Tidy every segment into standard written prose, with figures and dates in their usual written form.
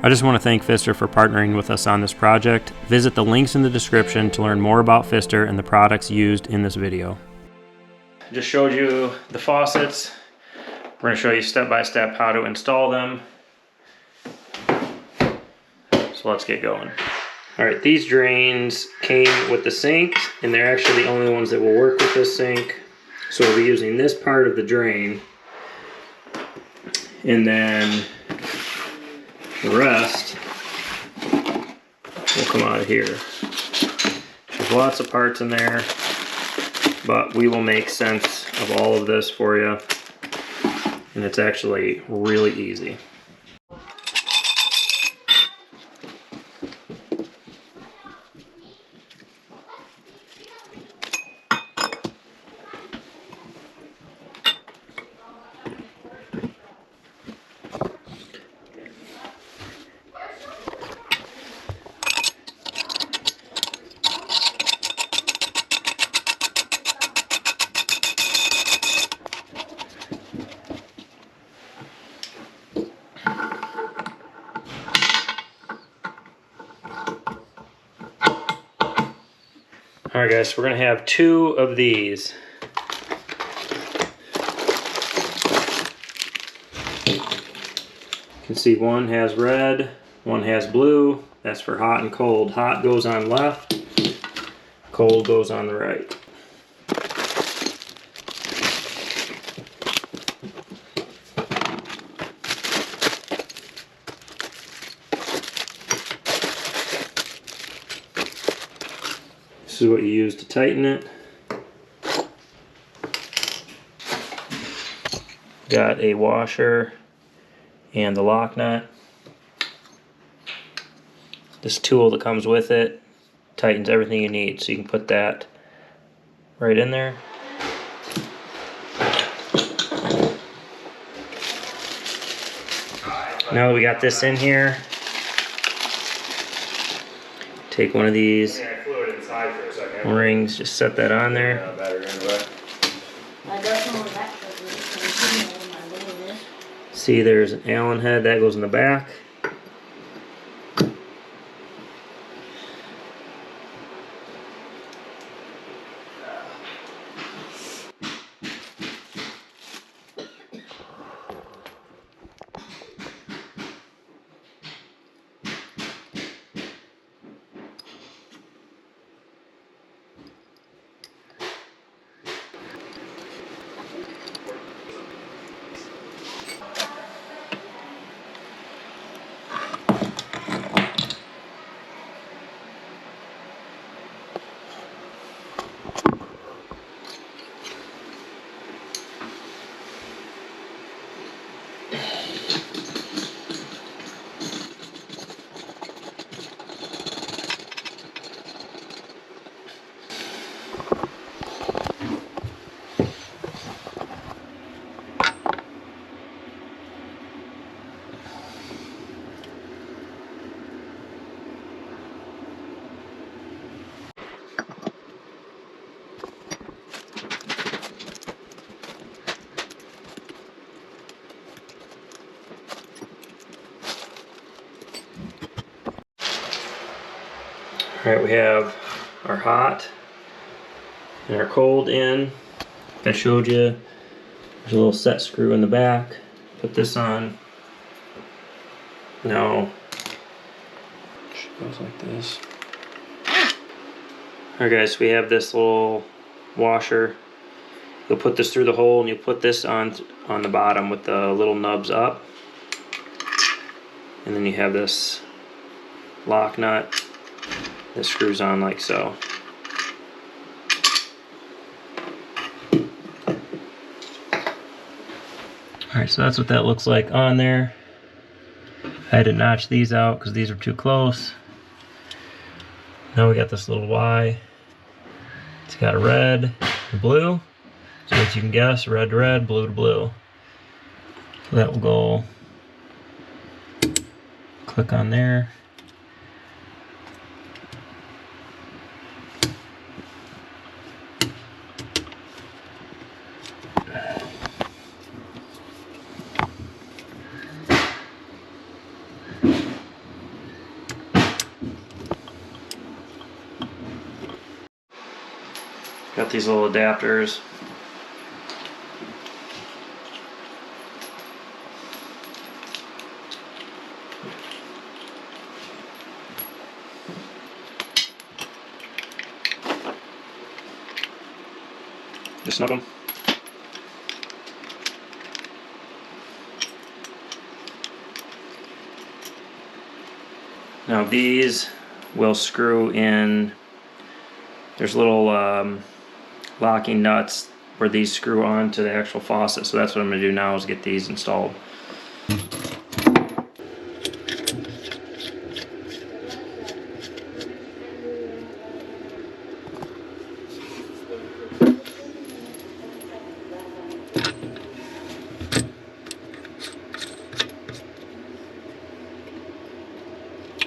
I just want to thank Pfister for partnering with us on this project. Visit the links in the description to learn more about Pfister and the products used in this video. I just showed you the faucets. We're going to show you step by step how to install them. So let's get going. Alright, these drains came with the sink, and they're actually the only ones that will work with this sink. So we'll be using this part of the drain, and then the rest will come out of here. There's lots of parts in there, but we will make sense of all of this for you, and it's actually really easy. Alright guys, so we're going to have 2 of these. You can see one has red, one has blue. That's for hot and cold. Hot goes on left, cold goes on the right. This is what you use to tighten it. Got a washer and the lock nut. This tool that comes with it tightens everything you need, so you can put that right in there. Now that we got this in here, take one of these rings, just set that on there. See, there's an Allen head that goes in the back. Alright, we have our hot and our cold in. I showed you there's a little set screw in the back. Put this on. Now, it goes like this. Alright guys, so we have this little washer. You'll put this through the hole, and you'll put this on the bottom with the little nubs up. And then you have this lock nut that screws on like so. Alright, so that's what that looks like on there. I had to notch these out because these are too close. Now we got this little Y. It's got a red and blue. So as you can guess, red to red, blue to blue. So that will go, click on there. Got these little adapters. Just snug them. Now these will screw in. There's little locking nuts where these screw on to the actual faucet. So that's what I'm going to do now, is get these installed.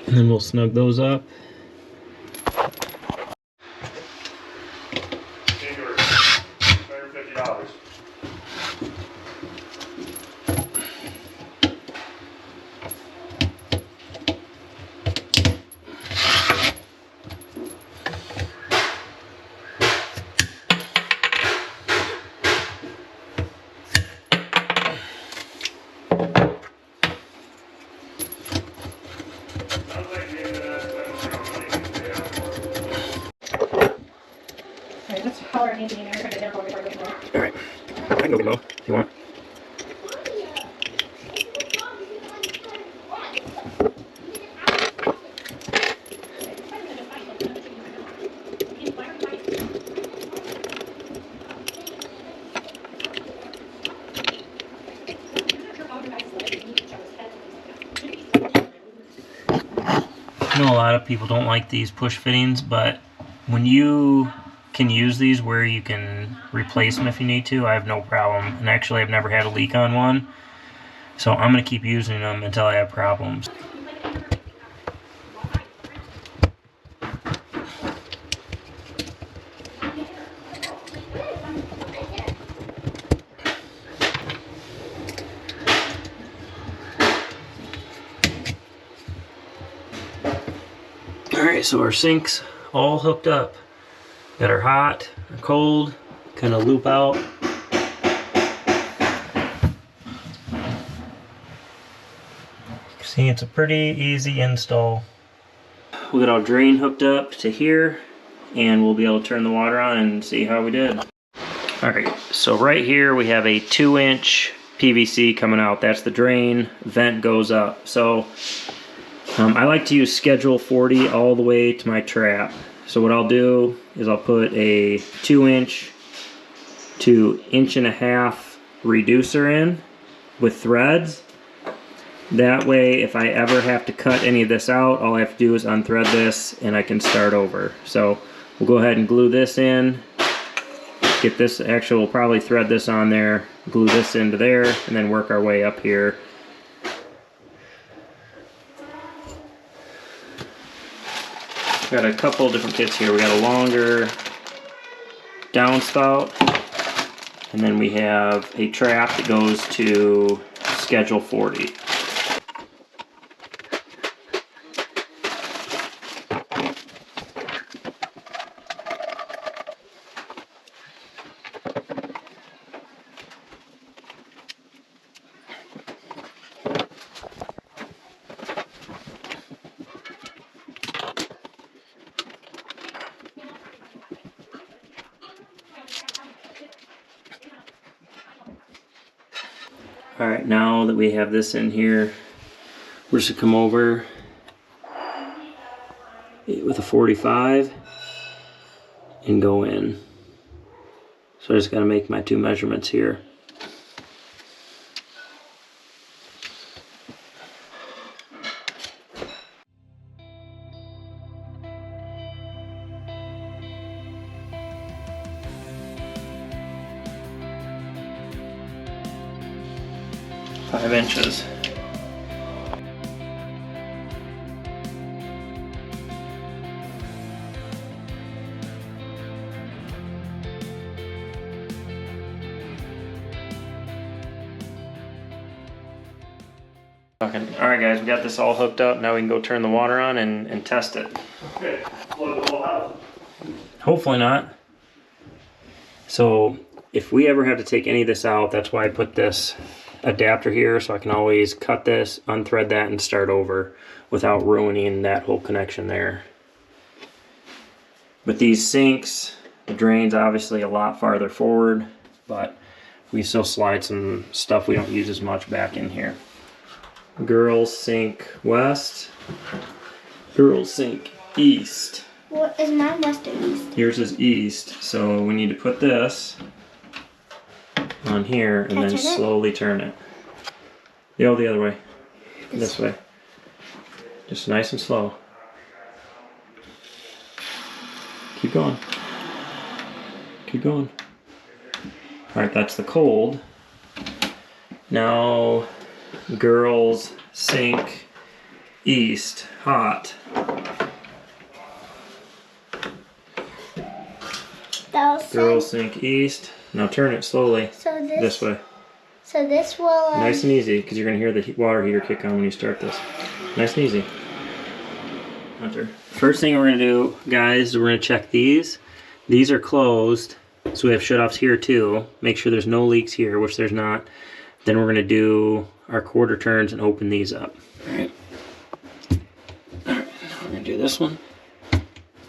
And then we'll snug those up. $150. Alright, I can go below if you want. I know a lot of people don't like these push fittings, but when you can use these where you can replace them if you need to, I have no problem. And actually, I've never had a leak on one, so I'm going to keep using them until I have problems. Alright, so our sink's all hooked up. Got our hot, our cold, kind of loop out. See, it's a pretty easy install. We got our drain hooked up to here, and we'll be able to turn the water on and see how we did. Alright, so right here we have a 2-inch PVC coming out. That's the drain, vent goes up. So I like to use schedule 40 all the way to my trap. So what I'll do is I'll put a 2-inch to 1.5 inch reducer in with threads. That way, if I ever have to cut any of this out, all I have to do is unthread this and I can start over. So we'll go ahead and glue this in, get this, actually we'll probably thread this on there, glue this into there, and then work our way up here. Got a couple different kits here. We got a longer downspout, and then we have a trap that goes to schedule 40. Alright, now that we have this in here, we're just going to come over with a 45 and go in. So I just got to make my 2 measurements here. Five inches. Alright guys, we got this all hooked up. Now we can go turn the water on and test it. Okay, flood the whole house. Hopefully not. So if we ever have to take any of this out, that's why I put this adapter here, so I can always cut this, unthread that, and start over without ruining that whole connection there. With these sinks, the drain's obviously a lot farther forward, but we still slide some stuff we don't use as much back in here. Girls sink west, girls sink east. What is mine, west or east? Yours is east, so we need to put this on here and then slowly turn it. Go the other way. This way. Just nice and slow. Keep going. Keep going. Alright, that's the cold. Now, girls sink east, hot. Girls sink east. Now turn it slowly. So this way. So this will... Nice and easy, because you're going to hear the water heater kick on when you start this. Nice and easy. First thing we're going to do, guys, is we're going to check these. These are closed, so we have shut-offs here too. Make sure there's no leaks here, which there's not. Then we're going to do our quarter turns and open these up. Alright. Alright, we're going to do this one.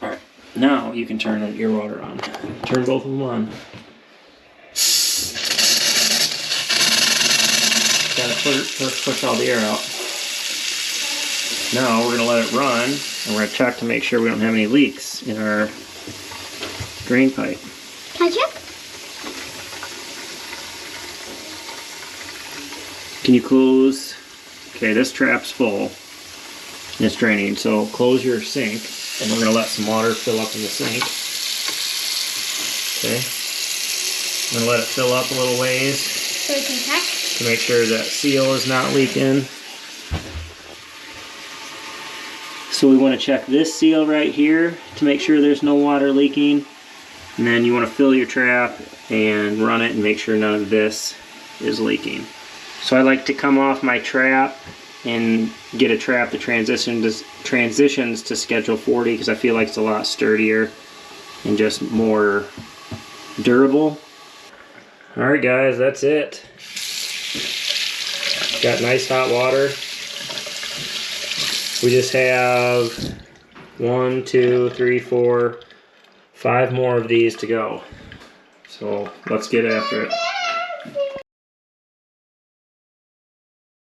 Alright, now you can turn your water on. Turn both of them on. Gotta first push all the air out. Now we're gonna let it run, and we're gonna check to make sure we don't have any leaks in our drain pipe. Can I check? Can you close? Okay, this trap's full. It's draining, so close your sink, and we're gonna let some water fill up in the sink. Okay. I'm gonna let it fill up a little ways. So we can check? To make sure that seal is not leaking. So we want to check this seal right here to make sure there's no water leaking. And then you want to fill your trap and run it and make sure none of this is leaking. So I like to come off my trap and get a trap that transitions to schedule 40 because I feel like it's a lot sturdier and just more durable. Alright guys, that's it. Got nice hot water. We just have 1, 2, 3, 4, 5 more of these to go. So let's get after it.